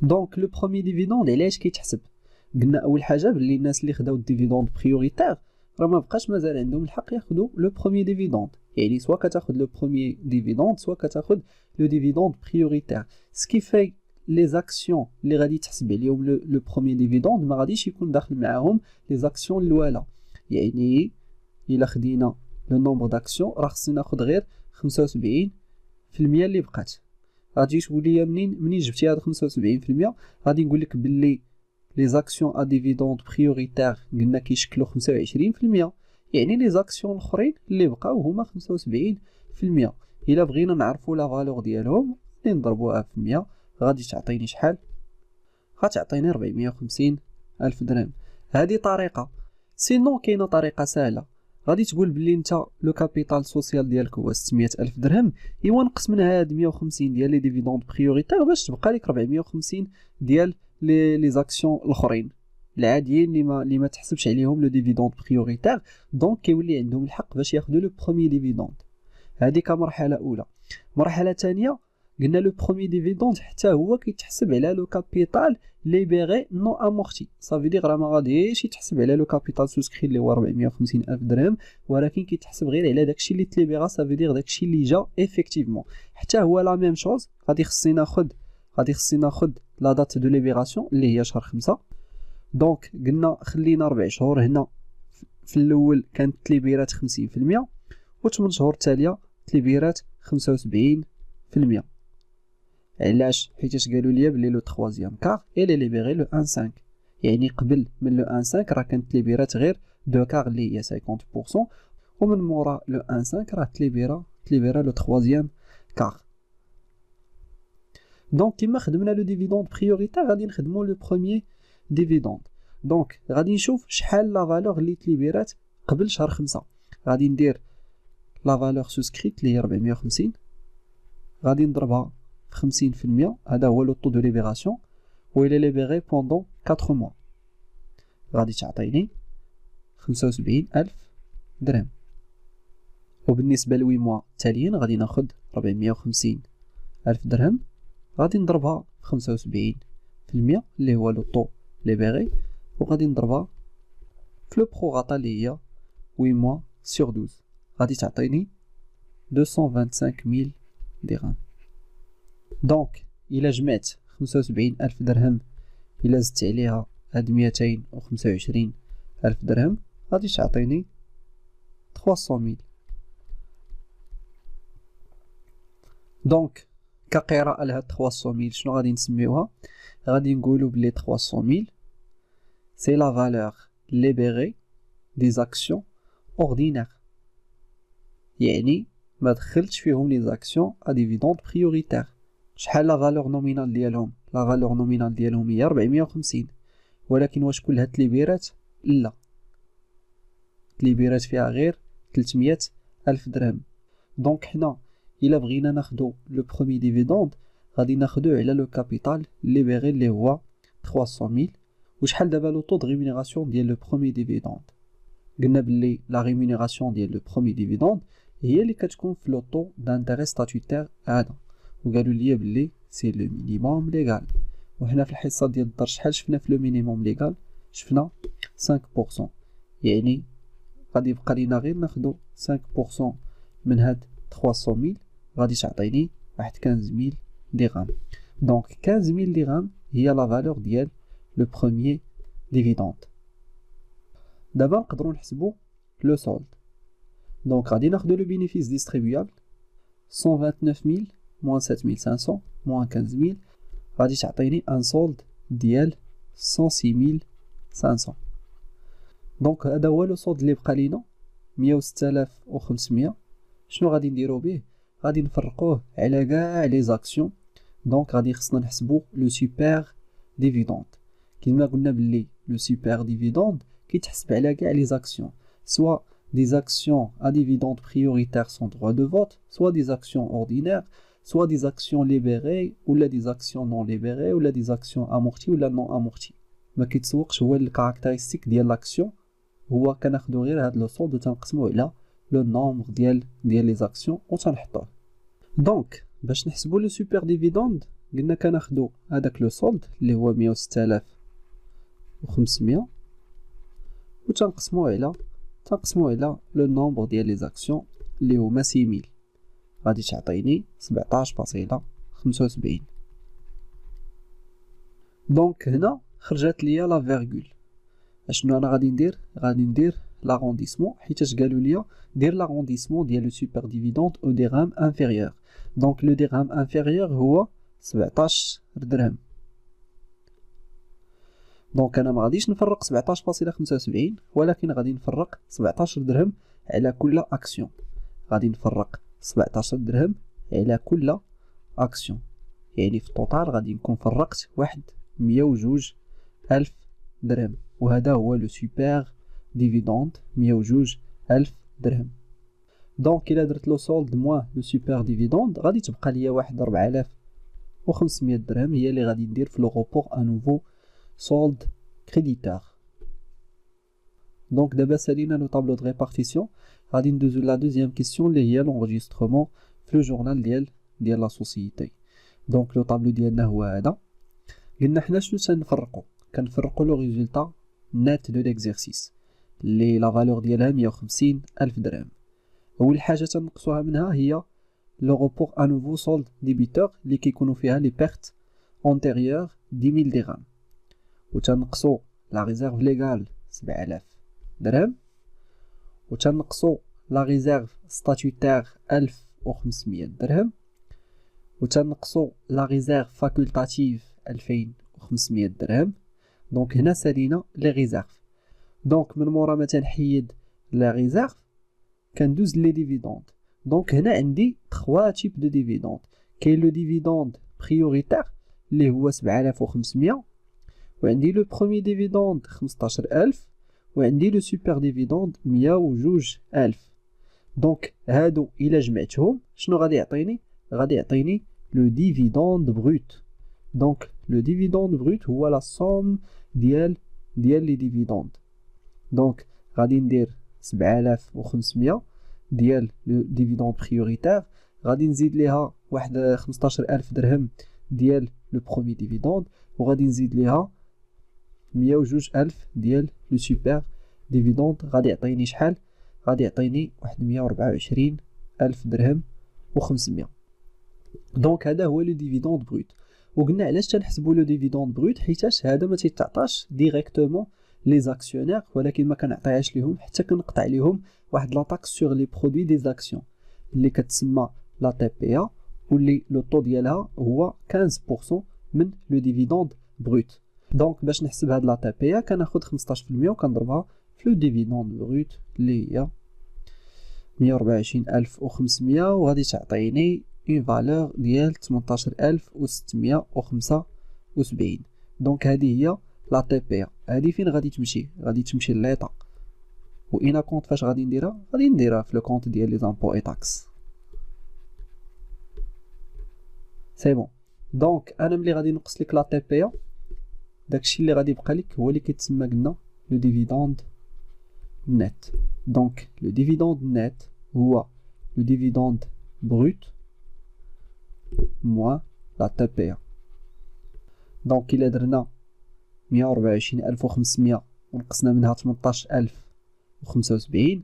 دونك لو بروميي ديفيدوند علاش كيتحسب؟ قلنا اول حاجه باللي الناس اللي خداو الديفيدوند بريوريتير راه ما بقاش مازال عندهم الحق ياخذوا لو بروميي ديفيدوند، يعني سوا كتاخذ لو بروميي ديفيدوند سوا كتاخذ لو ديفيدوند بريوريتير. سكي في لي زاكسيون اللي غادي تحسب عليهم لو بروميي ديفيدوند ما غاديش يكون داخل معاهم لي زاكسيون الاولى. يعني الا خدينا لو نومبر داكسيون راه خصني ناخذ غير 75% اللي بقات. غادي تقول لي منين جبتي هاد 75%؟ غادي نقول لك باللي لي زاكسيون ا ديفيدوند بريوريتير قلنا كيشكلوا 25%، يعني لي زاكسيون الاخرين اللي بقاو هما 75%. الا بغينا نعرفوا لا فالور ديالهم اللي نضربوها في 100 غادي تعطيني شحال؟ غتعطيني 450 الف درهم. هذه طريقه. سينو كاينه طريقه سهله، غادي تقول بلي انت لو كابيتال سوسيال ديالك هو 600 الف درهم، ايوا نقص من هاد 150 ديال لي ديفيدوند بريوريتير باش تبقى لك 450 ديال لي زاكسيون الاخرين العاديين اللي ما تحسبش عليهم لو ديفيدوند بريوريتير. دونك كيولي عندهم الحق باش ياخذوا لو بروميي ديفيدوند. هذه كمرحله اولى. مرحله ثانيه قلنا لو بروميي ديفيدوند حتى هو كيتحسب على لو كابيتال ليبيري نو امورتي. صافي دير راه ما غاديش يتحسب على لو كابيتال سوسكري اللي هو 450 الف درهم، ولكن كيتحسب غير على داكشي اللي تليبيرا. صافي دير داكشي اللي جا افيكتيفمون. حتى هو لا ميم شوز. غادي خصني ناخذ لا دات دو ليبيراسيون اللي هي شهر 5. دونك قلنا خلينا 4 شهور هنا. في الاول كانت تليبيرات 50% و8 شهور التاليه تليبيرات 75%. علاش؟ حيتاش قالوا لي بلي لو تخوازيام كار الي ليبيري لو 1/5، يعني قبل من لو 1/5 راه كانت تليبيرات غير دو كار اللي هي 50%، ومن مورا لو 1/5 راه تليبيرا لو تخوازيام كار. دونك كيما خدمنا لو ديفيدوند بريوريتير غادي نخدمو لو بروميي ديفيدوند. دونك غادي نشوف شحال لا فالور اللي تليبيرات قبل شهر 5. غادي ندير لا فالور سوسكريت اللي هي 450، غادي نضربها في 50%، هذا هو لو طو دو ليبيراسيون، و الى ليبيري بوندون 4 موا غادي تعطيني 75 ألف درهم. وبالنسبة ل 8 موا التاليين غادي ناخد 450 ألف درهم، غادي نضربها في 75% اللي هو لو طو ليبيري، وغادي نضربها في لو بروغاتا اللي هي 8 موا سور 12، غادي تعطيني 225,000 درهم. دونك إلا جمعت 75 ألف درهم إلا زدت عليها هاد 225 ألف درهم غادي تعطيني 300,000. دونك كقراءة لهاد 300,000 شنو غادي نسميوها؟ غادي نقولو بلي 300,000 سي لا فالور ليبيري دي زاكسيون اوردينير، يعني ما دخلتش فيهم لي زاكسيون ا ديفيدوند بريوريتير. شحال لا فالور نومينال ديالهم؟ لا فالور نومينال ديالهم هي 450، ولكن واش كلها تليبيرات؟ لا، تليبيرات فيها غير 300 ألف درهم. دونك حنا إلا بغينا ناخدو لو بروميي ديفيدوند غادي ناخدوه على لو كابيتال ليبيري اللي هو 300,000. وشحال دابا لو طو دو ريمونيراسيون ديال لو بروميي ديفيدوند؟ قلنا بلي لا ريمونيراسيون ديال لو بروميي ديفيدوند هي اللي كتكون في لو طو دانتيري ستاتوتير هذا، وقالوا لي بلي سي لو مينيموم ليغال. وحنا في الحصه ديال الدار شحال شفنا في لو مينيموم ليغال؟ شفنا 5%، يعني غادي يبقى لينا غير ناخدو 5% من هاد 300,000 غادي تعطيني واحد 15,000 درهم. دونك 15,000 درهم هي لا فالور ديال لو بروميي ديفيدوند. دابا نقدروا نحسبوا لو سولد. دونك غادي ناخدو لو بينيفيس ديستريبيابل 129,000 moins 7,500 moins 15,000 غادي تعطيني ان سولد ديال 106,500. دونك هذا هو لو سولد اللي بقى لينا 106,500. شنو غادي نديرو به؟ غادي نفرقوه على كاع لي زاكسيون. دونك غادي خصنا نحسبو لو سوبر ديفيدوند. كيما قلنا بلي لو سوبر ديفيدوند كيتحسب على كاع لي زاكسيون، سوا des actions à dividendes prioritaires sans droit de vote, soit des actions ordinaires, soit des actions libérées ou des actions non libérées ou des actions amorties ou non amorties. ما كيتسوقش هو الكاركتيرستيك ديال لاكسيون، هو كناخدو غير هاد لو سولد وتنقسمو على لو نومبر ديال لي زاكسيون وتنحطوه. دونك باش نحسبو لو سوبر ديفيدوند قلنا كناخدو هذاك لو سولد اللي هو 106500 و تنقسموه على لو نومبر ديال لي زاكسيون اللي هما 6000 غادي تعطيني 17.75. دونك هنا خرجت ليا لا فيرغول. اشنو انا غادي ندير لاغونديسمون، حيتاش قالوا لي دير لاغونديسمون ديال لو سوبر ديفيدوند او درهم انفيريور. دونك لو درهم انفيريور هو 17 درهم. دونك انا ما غاديش نفرق 17.75 ولكن غادي نفرق 17 درهم على كل اكسيون. غادي نفرق 17 درهم على كل اكسيون، يعني في التوتال غادي نكون فرقت واحد 102 ألف درهم، وهذا هو لو سوبر ديفيدوند 102 ألف درهم. دونك إلا درت لو سولد موان لو سوبر ديفيدوند غادي تبقى ليا واحد 4500 درهم هي اللي غادي ندير في لو روبور انوفو سولد كريديتور. دونك دابا سالينا لو طابلو دو ريبارتيسيون، غادي ندوزو لا دوزيام كيسيون اللي هي لونجسترومون في لو جورنال ديال لا سوسيتي. دونك لو طابلو ديالنا هو هذا. قلنا حنا شنو تنفرقو؟ كنفرقو لو ريزولطا نات دو ليكزيرسيس اللي لا فالور ديالها 150 ألف درهم. أول حاجة تنقصوها منها هي لو روبور انوفو سولد ديبيتور اللي كيكونوا فيها لي بيرت اونتيريور 10000 درهم، و تنقصو لا ريزيرف ليغال 7000 درهم، و تنقصو لا ريزيرف ستاتوتير 1500 درهم، و تنقصو لا ريزيرف فاكولتاتيف 2500 درهم. دونك هنا سالينا لي ريزيرف. دونك من مورا ما تنحيد لا ريزيرف كندوز لي ديفيدوند. دونك هنا عندي 3 تيب دو ديفيدوند. كاين لو ديفيدوند بريوريتير اللي هو 7500، وعندي لو بروميي ديفيدوند 15000، وعندي لو سوبر ديفيدوند 102000. دونك هادو الا جمعتهم شنو غادي يعطيني؟ غادي يعطيني لو ديفيدوند بروت. دونك لو ديفيدوند بروت هو لا سوم ديال لي ديفيدوند. دونك غادي ندير 7500 ديال لو ديفيدوند بريوريتير، غادي نزيد ليها واحد 15000 درهم ديال لو بروميي ديفيدوند، وغادي نزيد ليها 102000 ديال لو سوبر ديفيدوند. غادي يعطيني شحال؟ غادي يعطيني واحد 124000 درهم و500. دونك هذا هو لو ديفيدوند بروت. وقلنا علاش تنحسبوا لو ديفيدوند بروت؟ حيتاش هذا ما تيتعطاش ديريكتومون لي زاكسيونير، ولكن ما كنعطيهاش ليهم حتى كنقطع ليهم واحد لا تاكس سور لي برودوي دي زاكسيون اللي كتسمى لا تي بي ا، واللي لو طو ديالها هو 15% من لو ديفيدوند بروت. دونك باش نحسب هاد لا تي بي ا كناخذ 15% وكنضربها في لو ديفيدوند بروت اللي هي 124500، وغادي تعطيني اون فالور ديال 18675. دونك هذه هي لا تي بي ا. هذه فين غادي تمشي؟ غادي تمشي لليطا. وإنا كونت فاش غادي نديرها؟ غادي نديرها في لو كونت ديال لي زامبو اي تاكس. سي بون. دونك انا ملي غادي نقص لك لا تي بي ا، داكشي اللي غادي يبقى لك هو اللي كيتسمى قلنا لو ديفيدوند نت. دونك لو ديفيدوند نت هو لو ديفيدوند بروت موان لا تي بي ا. دونك إلا درنا 124500 ونقصنا منها 18075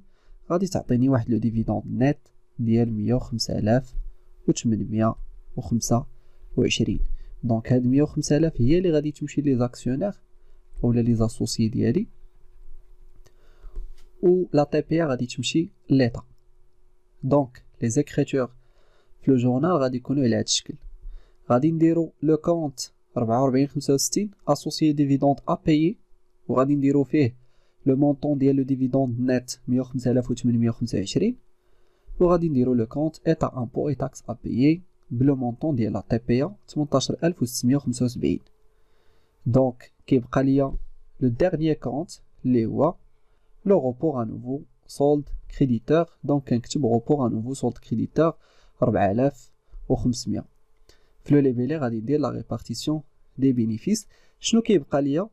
غادي تعطيني واحد لو ديفيدوند نت ديال 105825. دونك هاد 105000 هي اللي غادي تمشي لي زاكسيونير اولا لي زاسوسيي ديالي، و لا تي بي ا غادي تمشي ليطا. دونك لي زيكريتور في لو جورنال غادي يكونوا على هاد الشكل. غادي نديرو لو كونت 4465 اسوسيي ديفيدوند ا بايي، وغادي نديرو فيه لو مونطون ديال لو ديفيدوند نت 105825، وغادي نديرو لو كونت ايتا امبو اي تاكس ا بايي بلو مونطون ديال لا تي بي ا 18675. دونك كيبقى ليا لو ديرنيي كونت اللي هو لو روبور ا نوفو سولد كريديتور. دونك كنكتب روبور ا نوفو سولد كريديتور 4500. في لو ليفيلي غادي ندير لا ريبارتيسيون دي بينيفيس. شنو كيبقى ليا؟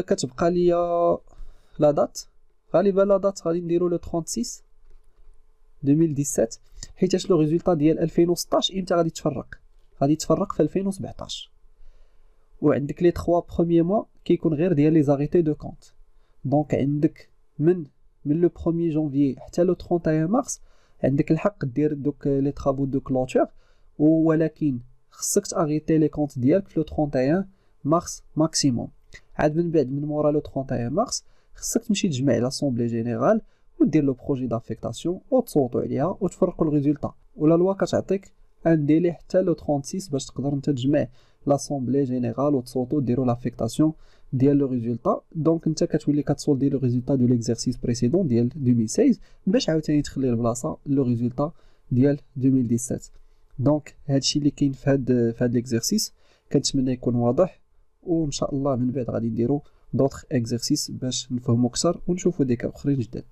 كتبقى ليا لا دات. غالبا لا دات غادي نديرو لو 36 2017، حيتاش لو ريزولطا ديال 2016 امتى غادي تفرق؟ غادي تفرق في 2017. وعندك لي 3 بروميي موا كيكون غير ديال لي زاريتي دو كونت. دونك عندك من لو 1 جانفي حتى لو 31 مارس عندك الحق دير دوك لي طرافو دو كلوتور، ولكن خصك تاريتي لي كونت ديالك في لو 31 مارس ماكسيموم. عاد من بعد من مورا لو 31 مارس خصك تمشي تجمع لاسومبلي جينيرال ودير لو بروجي دافيكتاسيون وتصوتوا عليها وتفرقوا الريزولطا. ولا لوا كتعطيك ان ديلي حتى لو 36 باش تقدر انت تجمع لاسومبلي جينيرال وتصوتوا ديروا لافيكتاسيون ديال لو ريزولطا. دونك انت كتولي كتصولدي لو ريزولطا دو ليكزارسيس بريسيدون ديال 2016 باش عاوتاني تخلي البلاصه لو ريزولطا ديال 2017. دونك هادشي اللي كاين في هاد ليكزارسيس، كنتمنى يكون واضح، وان شاء الله من بعد غادي نديرو دوطخ اكزارسيس باش نفهمو اكثر ونشوفو دي كا اخرين جداد.